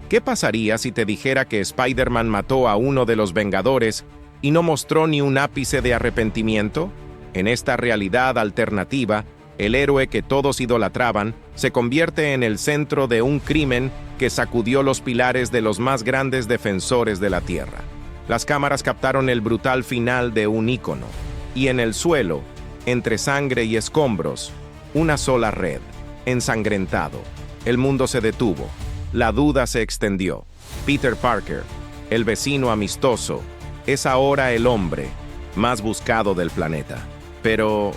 ¿Qué pasaría si te dijera que Spider-Man mató a uno de los Vengadores y no mostró ni un ápice de arrepentimiento? En esta realidad alternativa, el héroe que todos idolatraban se convierte en el centro de un crimen que sacudió los pilares de los más grandes defensores de la Tierra. Las cámaras captaron el brutal final de un ícono, y en el suelo, entre sangre y escombros, una sola red, ensangrentado. El mundo se detuvo. La duda se extendió. Peter Parker, el vecino amistoso, es ahora el hombre más buscado del planeta. Pero,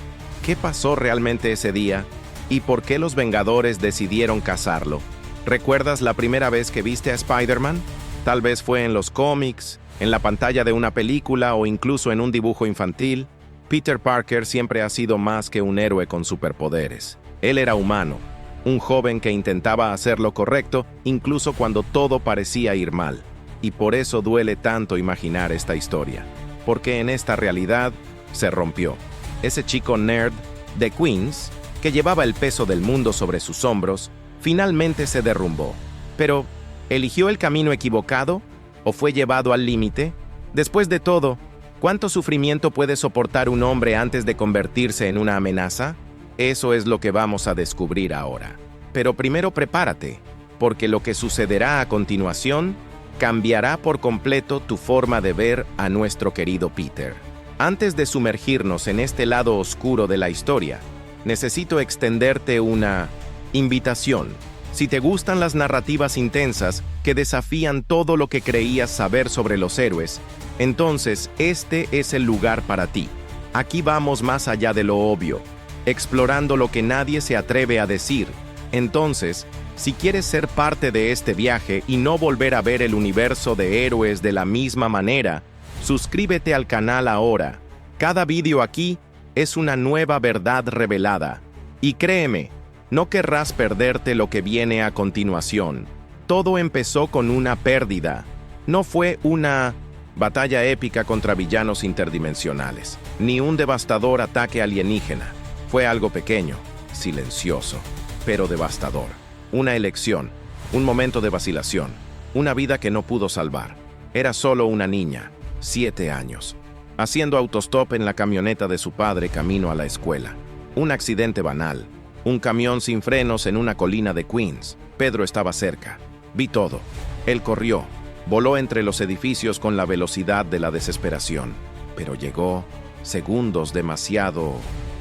¿qué pasó realmente ese día? ¿Y por qué los Vengadores decidieron cazarlo? ¿Recuerdas la primera vez que viste a Spider-Man? Tal vez fue en los cómics, en la pantalla de una película o incluso en un dibujo infantil. Peter Parker siempre ha sido más que un héroe con superpoderes. Él era humano, un joven que intentaba hacer lo correcto incluso cuando todo parecía ir mal. Y por eso duele tanto imaginar esta historia, porque en esta realidad se rompió. Ese chico nerd de Queens, que llevaba el peso del mundo sobre sus hombros, finalmente se derrumbó. Pero, ¿eligió el camino equivocado o fue llevado al límite? Después de todo, ¿cuánto sufrimiento puede soportar un hombre antes de convertirse en una amenaza? Eso es lo que vamos a descubrir ahora. Pero primero prepárate, porque lo que sucederá a continuación cambiará por completo tu forma de ver a nuestro querido Peter. Antes de sumergirnos en este lado oscuro de la historia, necesito extenderte una invitación. Si te gustan las narrativas intensas que desafían todo lo que creías saber sobre los héroes, entonces este es el lugar para ti. Aquí vamos más allá de lo obvio, explorando lo que nadie se atreve a decir. Entonces, si quieres ser parte de este viaje y no volver a ver el universo de héroes de la misma manera, suscríbete al canal ahora. Cada vídeo aquí es una nueva verdad revelada. Y créeme, no querrás perderte lo que viene a continuación. Todo empezó con una pérdida. No fue una batalla épica contra villanos interdimensionales, ni un devastador ataque alienígena. Fue algo pequeño, silencioso, pero devastador. Una elección, un momento de vacilación, una vida que no pudo salvar. Era solo una niña, 7 años, haciendo autostop en la camioneta de su padre camino a la escuela. Un accidente banal, un camión sin frenos en una colina de Queens. Pedro estaba cerca. Vi todo. Él corrió, voló entre los edificios con la velocidad de la desesperación, pero llegó segundos demasiado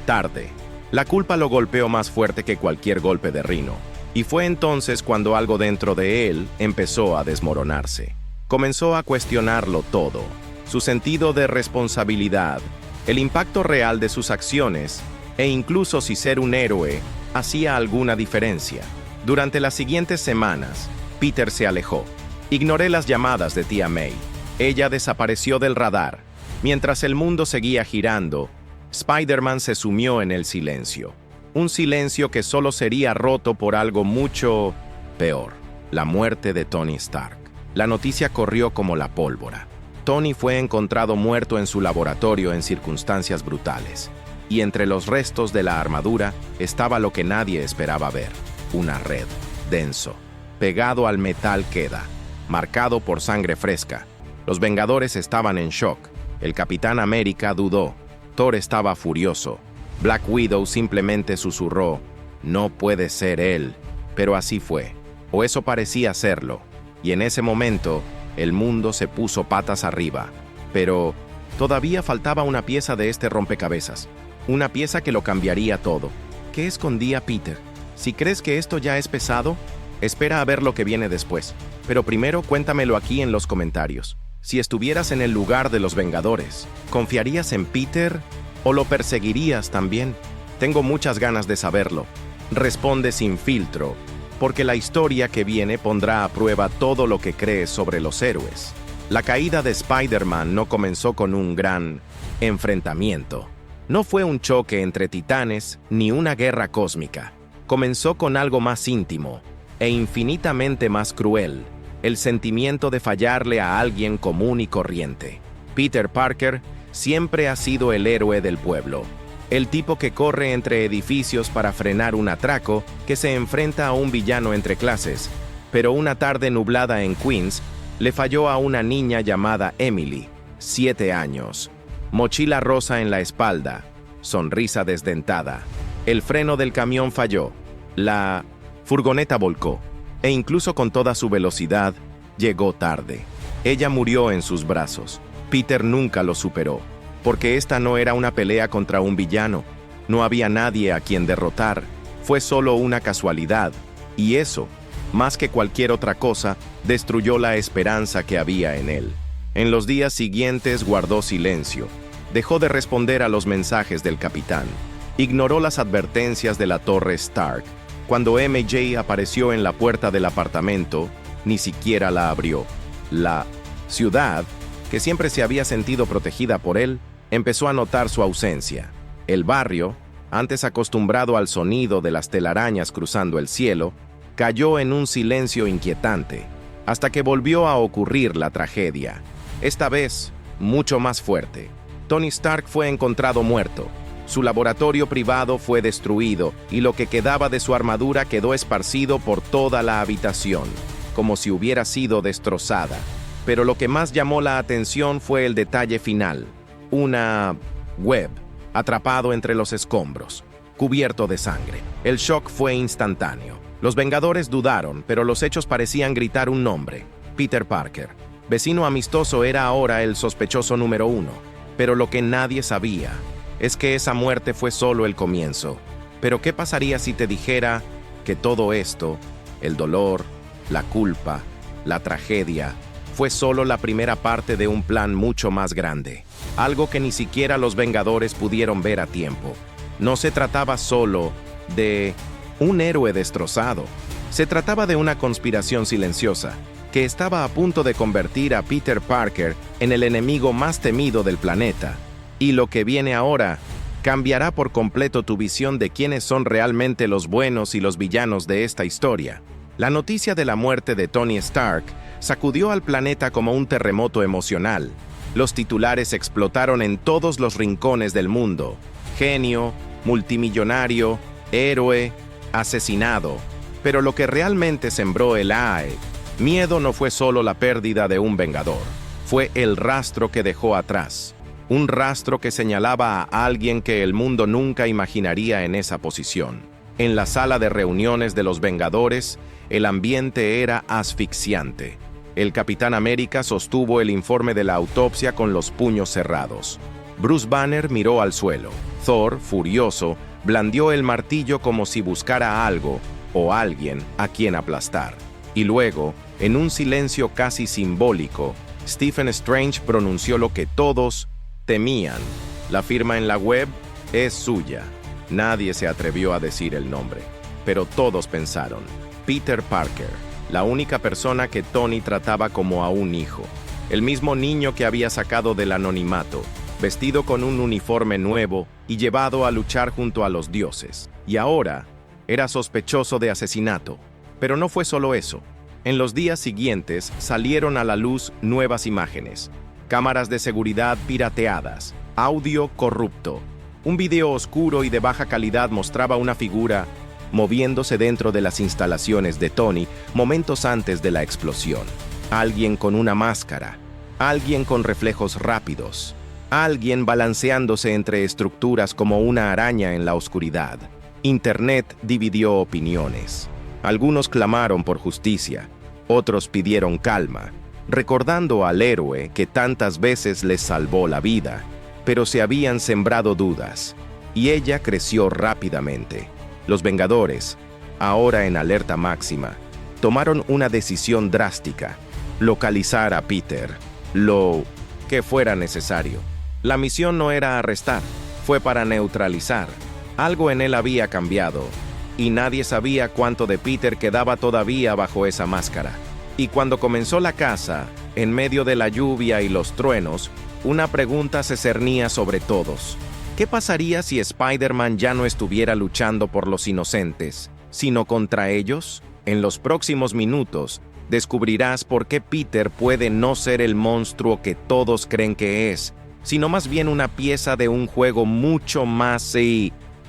tarde. La culpa lo golpeó más fuerte que cualquier golpe de Rhino, y fue entonces cuando algo dentro de él empezó a desmoronarse. Comenzó a cuestionarlo todo, su sentido de responsabilidad, el impacto real de sus acciones, e incluso si ser un héroe hacía alguna diferencia. Durante las siguientes semanas, Peter se alejó. Ignoré las llamadas de tía May. Ella desapareció del radar. Mientras el mundo seguía girando, Spider-Man se sumió en el silencio. Un silencio que solo sería roto por algo mucho peor: la muerte de Tony Stark. La noticia corrió como la pólvora. Tony fue encontrado muerto en su laboratorio en circunstancias brutales. Y entre los restos de la armadura estaba lo que nadie esperaba ver: una red, denso, pegado al metal queda, marcado por sangre fresca. Los Vengadores estaban en shock. El Capitán América dudó. Thor estaba furioso. Black Widow simplemente susurró: no puede ser él. Pero así fue, o eso parecía serlo. Y en ese momento, el mundo se puso patas arriba. Pero todavía faltaba una pieza de este rompecabezas. Una pieza que lo cambiaría todo. ¿Qué escondía Peter? Si crees que esto ya es pesado, espera a ver lo que viene después. Pero primero cuéntamelo aquí en los comentarios. Si estuvieras en el lugar de los Vengadores, ¿confiarías en Peter o lo perseguirías también? Tengo muchas ganas de saberlo. Responde sin filtro, porque la historia que viene pondrá a prueba todo lo que crees sobre los héroes. La caída de Spider-Man no comenzó con un gran enfrentamiento. No fue un choque entre titanes ni una guerra cósmica. Comenzó con algo más íntimo e infinitamente más cruel: el sentimiento de fallarle a alguien común y corriente. Peter Parker siempre ha sido el héroe del pueblo, el tipo que corre entre edificios para frenar un atraco, que se enfrenta a un villano entre clases Pero una tarde nublada en Queens, le falló a una niña llamada Emily, 7 años. Mochila rosa en la espalda, sonrisa desdentada. El freno del camión falló. La furgoneta volcó, e incluso con toda su velocidad, llegó tarde. Ella murió en sus brazos. Peter nunca lo superó, porque esta no era una pelea contra un villano. No había nadie a quien derrotar. Fue solo una casualidad, y eso, más que cualquier otra cosa, destruyó la esperanza que había en él. En los días siguientes guardó silencio. Dejó de responder a los mensajes del capitán. Ignoró las advertencias de la torre Stark. Cuando MJ apareció en la puerta del apartamento, ni siquiera la abrió. La ciudad, que siempre se había sentido protegida por él, empezó a notar su ausencia. El barrio, antes acostumbrado al sonido de las telarañas cruzando el cielo, cayó en un silencio inquietante, hasta que volvió a ocurrir la tragedia. Esta vez, mucho más fuerte. Tony Stark fue encontrado muerto. Su laboratorio privado fue destruido y lo que quedaba de su armadura quedó esparcido por toda la habitación, como si hubiera sido destrozada. Pero lo que más llamó la atención fue el detalle final: una web atrapado entre los escombros, cubierto de sangre. El shock fue instantáneo. Los Vengadores dudaron, pero los hechos parecían gritar un nombre: Peter Parker. Vecino amistoso era ahora el sospechoso número 1, pero lo que nadie sabía es que esa muerte fue solo el comienzo. Pero ¿qué pasaría si te dijera que todo esto, el dolor, la culpa, la tragedia, fue solo la primera parte de un plan mucho más grande? Algo que ni siquiera los Vengadores pudieron ver a tiempo. No se trataba solo de un héroe destrozado. Se trataba de una conspiración silenciosa que estaba a punto de convertir a Peter Parker en el enemigo más temido del planeta. Y lo que viene ahora cambiará por completo tu visión de quiénes son realmente los buenos y los villanos de esta historia. La noticia de la muerte de Tony Stark sacudió al planeta como un terremoto emocional. Los titulares explotaron en todos los rincones del mundo: genio, multimillonario, héroe, asesinado. Pero lo que realmente sembró el miedo no fue solo la pérdida de un Vengador, fue el rastro que dejó atrás. Un rastro que señalaba a alguien que el mundo nunca imaginaría en esa posición. En la sala de reuniones de los Vengadores, el ambiente era asfixiante. El Capitán América sostuvo el informe de la autopsia con los puños cerrados. Bruce Banner miró al suelo. Thor, furioso, blandió el martillo como si buscara algo o alguien a quien aplastar. Y luego, en un silencio casi simbólico, Stephen Strange pronunció lo que todos temían: la firma en la web es suya. Nadie se atrevió a decir el nombre, pero todos pensaron: Peter Parker, la única persona que Tony trataba como a un hijo. El mismo niño que había sacado del anonimato, vestido con un uniforme nuevo y llevado a luchar junto a los dioses. Y ahora era sospechoso de asesinato. Pero no fue solo eso. En los días siguientes salieron a la luz nuevas imágenes: cámaras de seguridad pirateadas, audio corrupto. Un video oscuro y de baja calidad mostraba una figura moviéndose dentro de las instalaciones de Tony momentos antes de la explosión. Alguien con una máscara, alguien con reflejos rápidos, alguien balanceándose entre estructuras como una araña en la oscuridad. Internet dividió opiniones. Algunos clamaron por justicia, otros pidieron calma, recordando al héroe que tantas veces les salvó la vida, pero se habían sembrado dudas, y ella creció rápidamente. Los Vengadores, ahora en alerta máxima, tomaron una decisión drástica: localizar a Peter, lo que fuera necesario. La misión no era arrestar, fue para neutralizar. Algo en él había cambiado, y nadie sabía cuánto de Peter quedaba todavía bajo esa máscara. Y cuando comenzó la caza, en medio de la lluvia y los truenos, una pregunta se cernía sobre todos: ¿qué pasaría si Spider-Man ya no estuviera luchando por los inocentes, sino contra ellos? En los próximos minutos, descubrirás por qué Peter puede no ser el monstruo que todos creen que es, sino más bien una pieza de un juego mucho más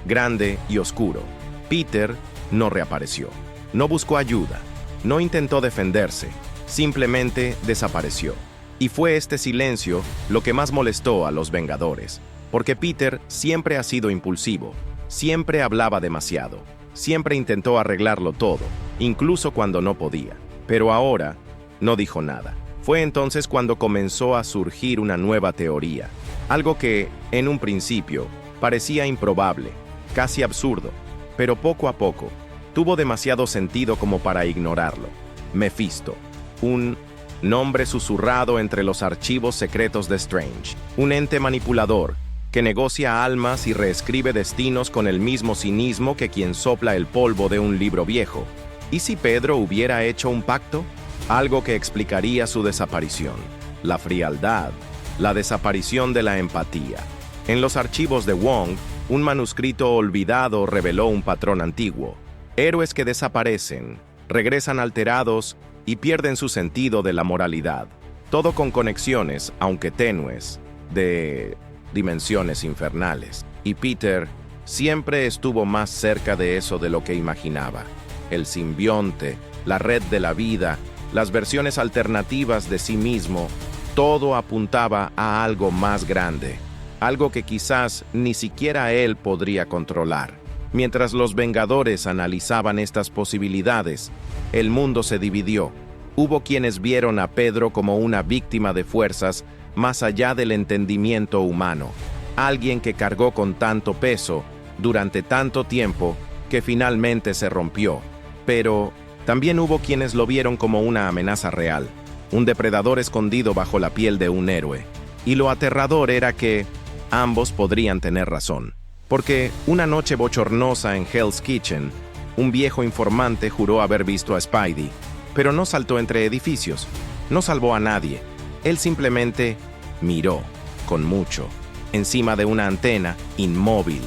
grande y oscuro. Peter no reapareció, no buscó ayuda, No intentó defenderse, simplemente desapareció. Y fue este silencio lo que más molestó a los Vengadores, porque Peter siempre ha sido impulsivo, siempre hablaba demasiado, siempre intentó arreglarlo todo, incluso cuando no podía. Pero ahora no dijo nada. Fue entonces cuando comenzó a surgir una nueva teoría, algo que, en un principio, parecía improbable, casi absurdo, pero poco a poco, tuvo demasiado sentido como para ignorarlo. Mephisto, un nombre susurrado entre los archivos secretos de Strange, un ente manipulador que negocia almas y reescribe destinos con el mismo cinismo que quien sopla el polvo de un libro viejo. ¿Y si Pedro hubiera hecho un pacto? Algo que explicaría su desaparición, la frialdad, la desaparición de la empatía. En los archivos de Wong, un manuscrito olvidado reveló un patrón antiguo. Héroes que desaparecen, regresan alterados y pierden su sentido de la moralidad. Todo con conexiones, aunque tenues, de dimensiones infernales. Y Peter siempre estuvo más cerca de eso de lo que imaginaba. El simbionte, la red de la vida, las versiones alternativas de sí mismo, todo apuntaba a algo más grande, algo que quizás ni siquiera él podría controlar. Mientras los Vengadores analizaban estas posibilidades, el mundo se dividió. Hubo quienes vieron a Pedro como una víctima de fuerzas más allá del entendimiento humano, alguien que cargó con tanto peso durante tanto tiempo que finalmente se rompió. Pero también hubo quienes lo vieron como una amenaza real, un depredador escondido bajo la piel de un héroe. Y lo aterrador era que ambos podrían tener razón. Porque una noche bochornosa en Hell's Kitchen, un viejo informante juró haber visto a Spidey, pero no saltó entre edificios, no salvó a nadie. Él simplemente miró, con mucho, encima de una antena, inmóvil,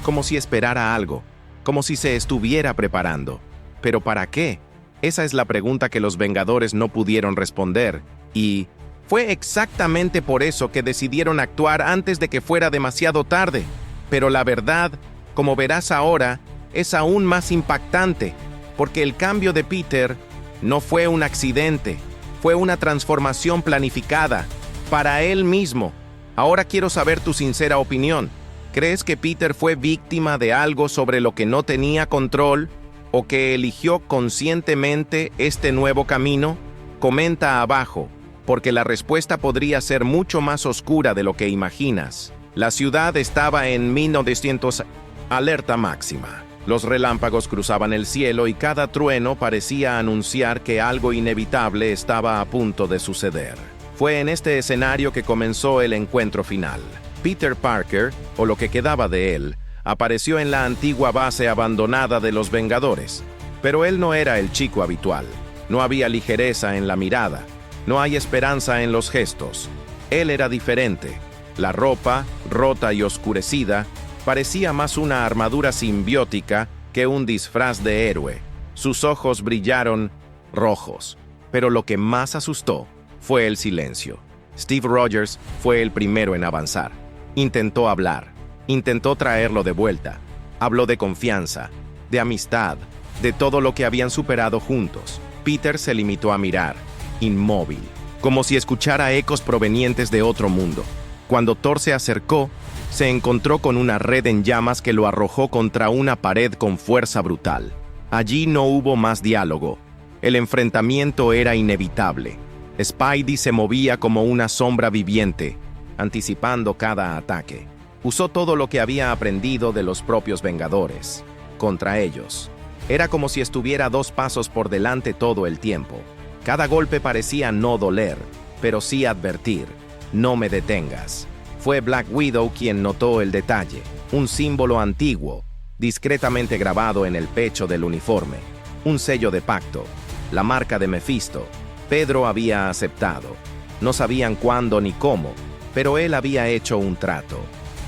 como si esperara algo, como si se estuviera preparando. ¿Pero para qué? Esa es la pregunta que los Vengadores no pudieron responder, y fue exactamente por eso que decidieron actuar antes de que fuera demasiado tarde. Pero la verdad, como verás ahora, es aún más impactante, porque el cambio de Peter no fue un accidente, fue una transformación planificada, para él mismo. Ahora quiero saber tu sincera opinión. ¿Crees que Peter fue víctima de algo sobre lo que no tenía control, o que eligió conscientemente este nuevo camino? Comenta abajo, porque la respuesta podría ser mucho más oscura de lo que imaginas. La ciudad estaba en 1900, alerta máxima. Los relámpagos cruzaban el cielo y cada trueno parecía anunciar que algo inevitable estaba a punto de suceder. Fue en este escenario que comenzó el encuentro final. Peter Parker, o lo que quedaba de él, apareció en la antigua base abandonada de los Vengadores. Pero él no era el chico habitual. No había ligereza en la mirada. No hay esperanza en los gestos. Él era diferente. La ropa, rota y oscurecida, parecía más una armadura simbiótica que un disfraz de héroe. Sus ojos brillaron rojos, pero lo que más asustó fue el silencio. Steve Rogers fue el primero en avanzar. Intentó hablar, intentó traerlo de vuelta. Habló de confianza, de amistad, de todo lo que habían superado juntos. Peter se limitó a mirar, inmóvil, como si escuchara ecos provenientes de otro mundo. Cuando Thor se acercó, se encontró con una red en llamas que lo arrojó contra una pared con fuerza brutal. Allí no hubo más diálogo. El enfrentamiento era inevitable. Spidey se movía como una sombra viviente, anticipando cada ataque. Usó todo lo que había aprendido de los propios Vengadores contra ellos. Era como si estuviera 2 pasos por delante todo el tiempo. Cada golpe parecía no doler, pero sí advertir: no me detengas. Fue Black Widow quien notó el detalle, un símbolo antiguo, discretamente grabado en el pecho del uniforme, un sello de pacto, la marca de Mephisto. Pedro había aceptado. No sabían cuándo ni cómo, pero él había hecho un trato.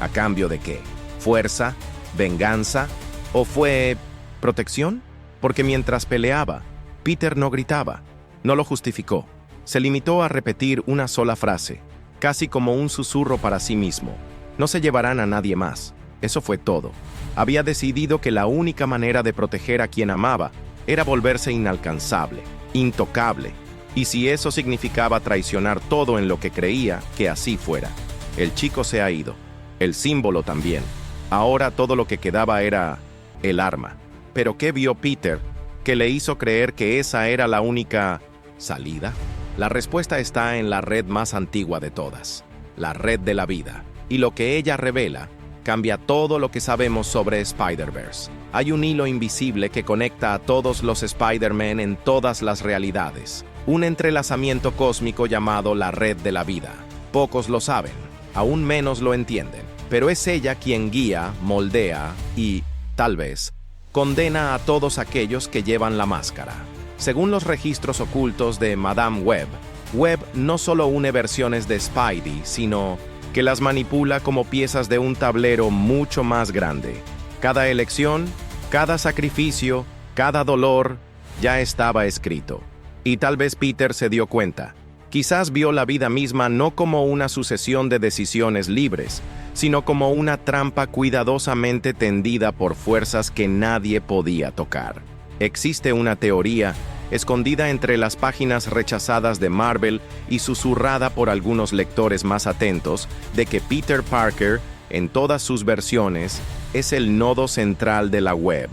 ¿A cambio de qué? ¿Fuerza? ¿Venganza? ¿O fue protección? Porque mientras peleaba, Peter no gritaba, no lo justificó. Se limitó a repetir una sola frase, casi como un susurro para sí mismo: no se llevarán a nadie más. Eso fue todo. Había decidido que la única manera de proteger a quien amaba era volverse inalcanzable, intocable. Y si eso significaba traicionar todo en lo que creía, que así fuera. El chico se ha ido. El símbolo también. Ahora todo lo que quedaba era el arma. ¿Pero qué vio Peter que le hizo creer que esa era la única salida? La respuesta está en la red más antigua de todas, la red de la vida. Y lo que ella revela cambia todo lo que sabemos sobre Spider-Verse. Hay un hilo invisible que conecta a todos los Spider-Man en todas las realidades. Un entrelazamiento cósmico llamado la red de la vida. Pocos lo saben, aún menos lo entienden. Pero es ella quien guía, moldea y, tal vez, condena a todos aquellos que llevan la máscara. Según los registros ocultos de Madame Web, Web no solo une versiones de Spidey, sino que las manipula como piezas de un tablero mucho más grande. Cada elección, cada sacrificio, cada dolor, ya estaba escrito. Y tal vez Peter se dio cuenta. Quizás vio la vida misma no como una sucesión de decisiones libres, sino como una trampa cuidadosamente tendida por fuerzas que nadie podía tocar. Existe una teoría, escondida entre las páginas rechazadas de Marvel y susurrada por algunos lectores más atentos, de que Peter Parker, en todas sus versiones, es el nodo central de la web.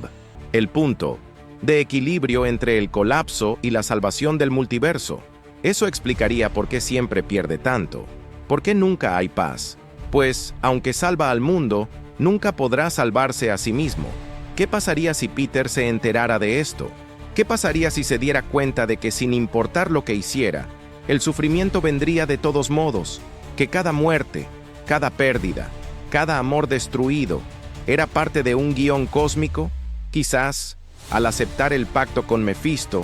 El punto de equilibrio entre el colapso y la salvación del multiverso. Eso explicaría por qué siempre pierde tanto. ¿Por qué nunca hay paz? Pues, aunque salva al mundo, nunca podrá salvarse a sí mismo. ¿Qué pasaría si Peter se enterara de esto? ¿Qué pasaría si se diera cuenta de que sin importar lo que hiciera, el sufrimiento vendría de todos modos? Que cada muerte, cada pérdida, cada amor destruido, era parte de un guión cósmico. Quizás, al aceptar el pacto con Mephisto,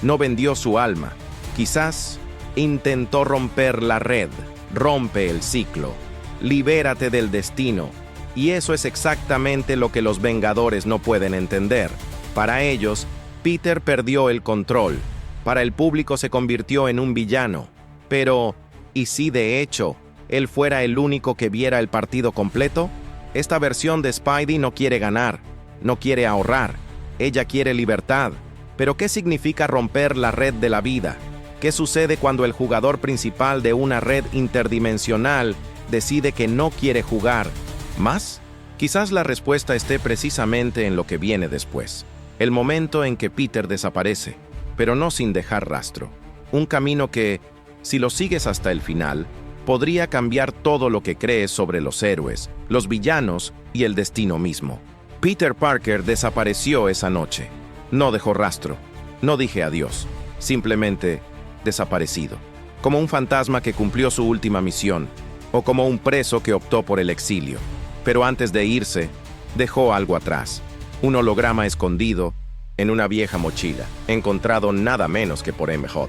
no vendió su alma. Quizás intentó romper la red. Rompe el ciclo. Libérate del destino. Y eso es exactamente lo que los Vengadores no pueden entender. Para ellos, Peter perdió el control. Para el público se convirtió en un villano. Pero, ¿y si de hecho él fuera el único que viera el partido completo? Esta versión de Spidey no quiere ganar, no quiere ahorrar. Ella quiere libertad. ¿Pero qué significa romper la red de la vida? ¿Qué sucede cuando el jugador principal de una red interdimensional decide que no quiere jugar más? Quizás la respuesta esté precisamente en lo que viene después. El momento en que Peter desaparece, pero no sin dejar rastro. Un camino que, si lo sigues hasta el final, podría cambiar todo lo que crees sobre los héroes, los villanos y el destino mismo. Peter Parker desapareció esa noche. No dejó rastro. No dije adiós. Simplemente desaparecido. Como un fantasma que cumplió su última misión, o como un preso que optó por el exilio. Pero antes de irse, dejó algo atrás. Un holograma escondido en una vieja mochila, encontrado nada menos que por MJ.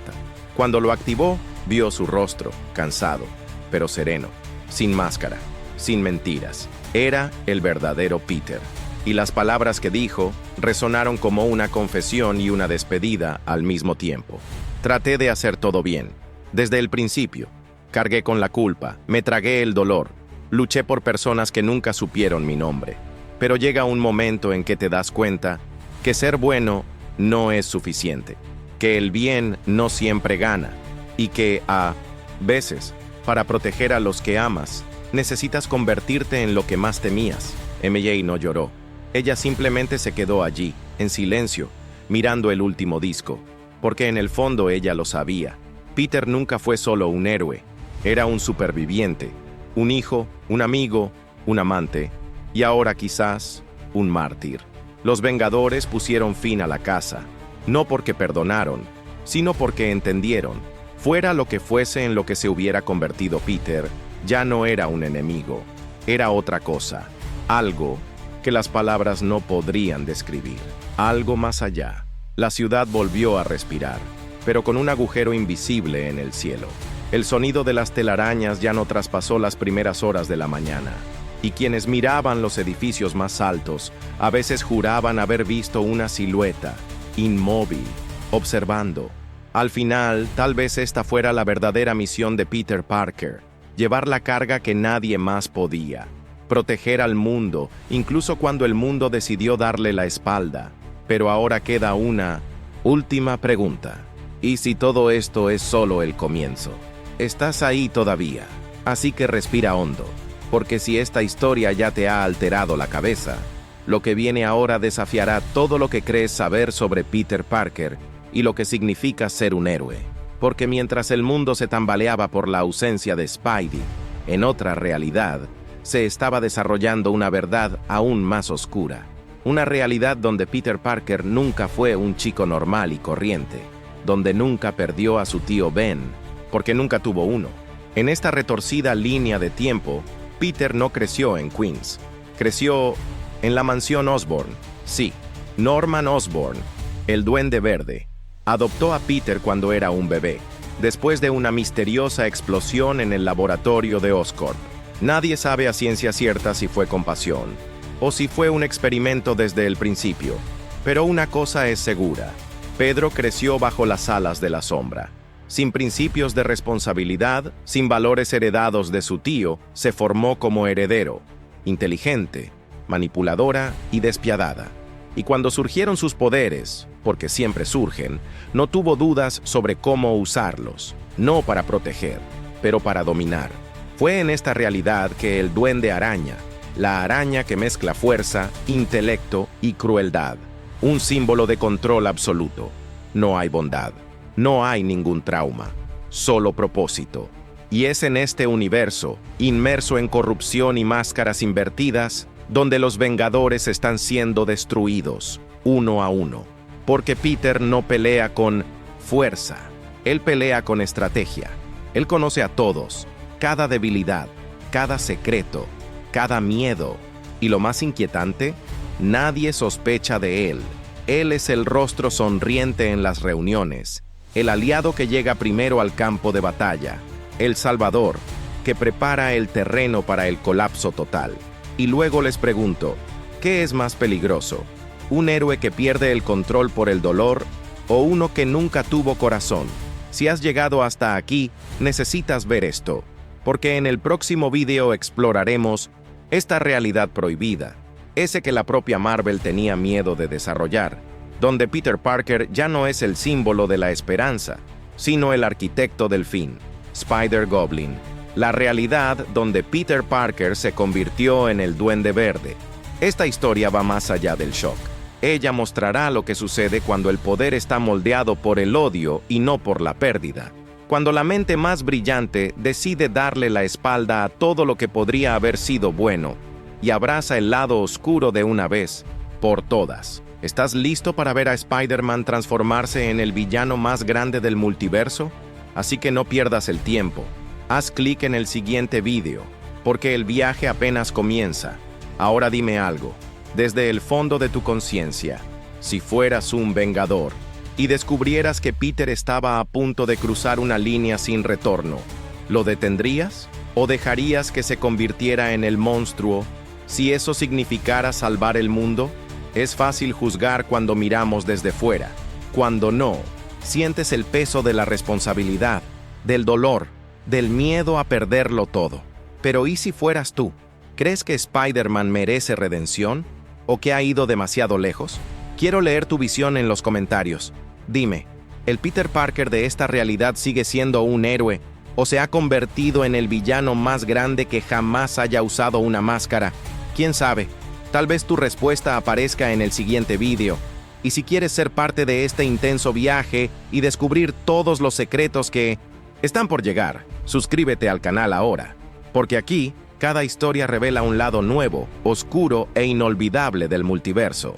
Cuando lo activó, vio su rostro, cansado, pero sereno, sin máscara, sin mentiras. Era el verdadero Peter. Y las palabras que dijo resonaron como una confesión y una despedida al mismo tiempo. Traté de hacer todo bien, desde el principio. Cargué con la culpa, me tragué el dolor, luché por personas que nunca supieron mi nombre. Pero llega un momento en que te das cuenta que ser bueno no es suficiente, que el bien no siempre gana, y que, a veces, para proteger a los que amas, necesitas convertirte en lo que más temías. MJ no lloró. Ella simplemente se quedó allí, en silencio, mirando el último disco, porque en el fondo ella lo sabía. Peter nunca fue solo un héroe, era un superviviente, un hijo, un amigo, un amante, y ahora quizás un mártir. Los Vengadores pusieron fin a la casa, no porque perdonaron, sino porque entendieron. Fuera lo que fuese en lo que se hubiera convertido Peter, ya no era un enemigo, era otra cosa, algo que las palabras no podrían describir, algo más allá. La ciudad volvió a respirar, pero con un agujero invisible en el cielo. El sonido de las telarañas ya no traspasó las primeras horas de la mañana, y quienes miraban los edificios más altos a veces juraban haber visto una silueta, inmóvil, observando. Al final, tal vez esta fuera la verdadera misión de Peter Parker, llevar la carga que nadie más podía, proteger al mundo, incluso cuando el mundo decidió darle la espalda. Pero ahora queda una última pregunta. Y si todo esto es solo el comienzo, estás ahí todavía. Así que respira hondo, porque si esta historia ya te ha alterado la cabeza, lo que viene ahora desafiará todo lo que crees saber sobre Peter Parker y lo que significa ser un héroe. Porque mientras el mundo se tambaleaba por la ausencia de Spidey, en otra realidad, se estaba desarrollando una verdad aún más oscura. Una realidad donde Peter Parker nunca fue un chico normal y corriente, donde nunca perdió a su tío Ben, porque nunca tuvo uno. En esta retorcida línea de tiempo, Peter no creció en Queens. Creció en la mansión Osborn. Sí, Norman Osborn, el Duende Verde, adoptó a Peter cuando era un bebé, después de una misteriosa explosión en el laboratorio de Oscorp. Nadie sabe a ciencia cierta si fue compasión o si fue un experimento desde el principio, pero una cosa es segura: Pedro creció bajo las alas de la sombra. Sin principios de responsabilidad, sin valores heredados de su tío, se formó como heredero, inteligente, manipuladora y despiadada. Y cuando surgieron sus poderes, porque siempre surgen, no tuvo dudas sobre cómo usarlos, no para proteger, pero para dominar. Fue en esta realidad que el Duende Araña, la araña que mezcla fuerza, intelecto y crueldad, un símbolo de control absoluto. No hay bondad, no hay ningún trauma, solo propósito. Y es en este universo, inmerso en corrupción y máscaras invertidas, donde los Vengadores están siendo destruidos, uno a uno. Porque Peter no pelea con fuerza, él pelea con estrategia. Él conoce a todos, cada debilidad, cada secreto, cada miedo. Y lo más inquietante, nadie sospecha de él. Él es el rostro sonriente en las reuniones, el aliado que llega primero al campo de batalla, el salvador, que prepara el terreno para el colapso total. Y luego les pregunto, ¿qué es más peligroso? ¿Un héroe que pierde el control por el dolor o uno que nunca tuvo corazón? Si has llegado hasta aquí, necesitas ver esto, porque en el próximo video exploraremos esta realidad prohibida, ese que la propia Marvel tenía miedo de desarrollar, donde Peter Parker ya no es el símbolo de la esperanza, sino el arquitecto del fin, Spider-Goblin. La realidad donde Peter Parker se convirtió en el Duende Verde. Esta historia va más allá del shock. Ella mostrará lo que sucede cuando el poder está moldeado por el odio y no por la pérdida. Cuando la mente más brillante decide darle la espalda a todo lo que podría haber sido bueno y abraza el lado oscuro de una vez por todas. ¿Estás listo para ver a Spider-Man transformarse en el villano más grande del multiverso? Así que no pierdas el tiempo. Haz clic en el siguiente video, porque el viaje apenas comienza. Ahora dime algo, desde el fondo de tu conciencia, si fueras un vengador y descubrieras que Peter estaba a punto de cruzar una línea sin retorno, ¿lo detendrías? ¿O dejarías que se convirtiera en el monstruo si eso significara salvar el mundo? Es fácil juzgar cuando miramos desde fuera. Cuando no, sientes el peso de la responsabilidad, del dolor, del miedo a perderlo todo. Pero ¿y si fueras tú? ¿Crees que Spider-Man merece redención? ¿O que ha ido demasiado lejos? Quiero leer tu visión en los comentarios. Dime, ¿el Peter Parker de esta realidad sigue siendo un héroe o se ha convertido en el villano más grande que jamás haya usado una máscara? ¿Quién sabe? Tal vez tu respuesta aparezca en el siguiente video. Y si quieres ser parte de este intenso viaje y descubrir todos los secretos que están por llegar, suscríbete al canal ahora, porque aquí cada historia revela un lado nuevo, oscuro e inolvidable del multiverso.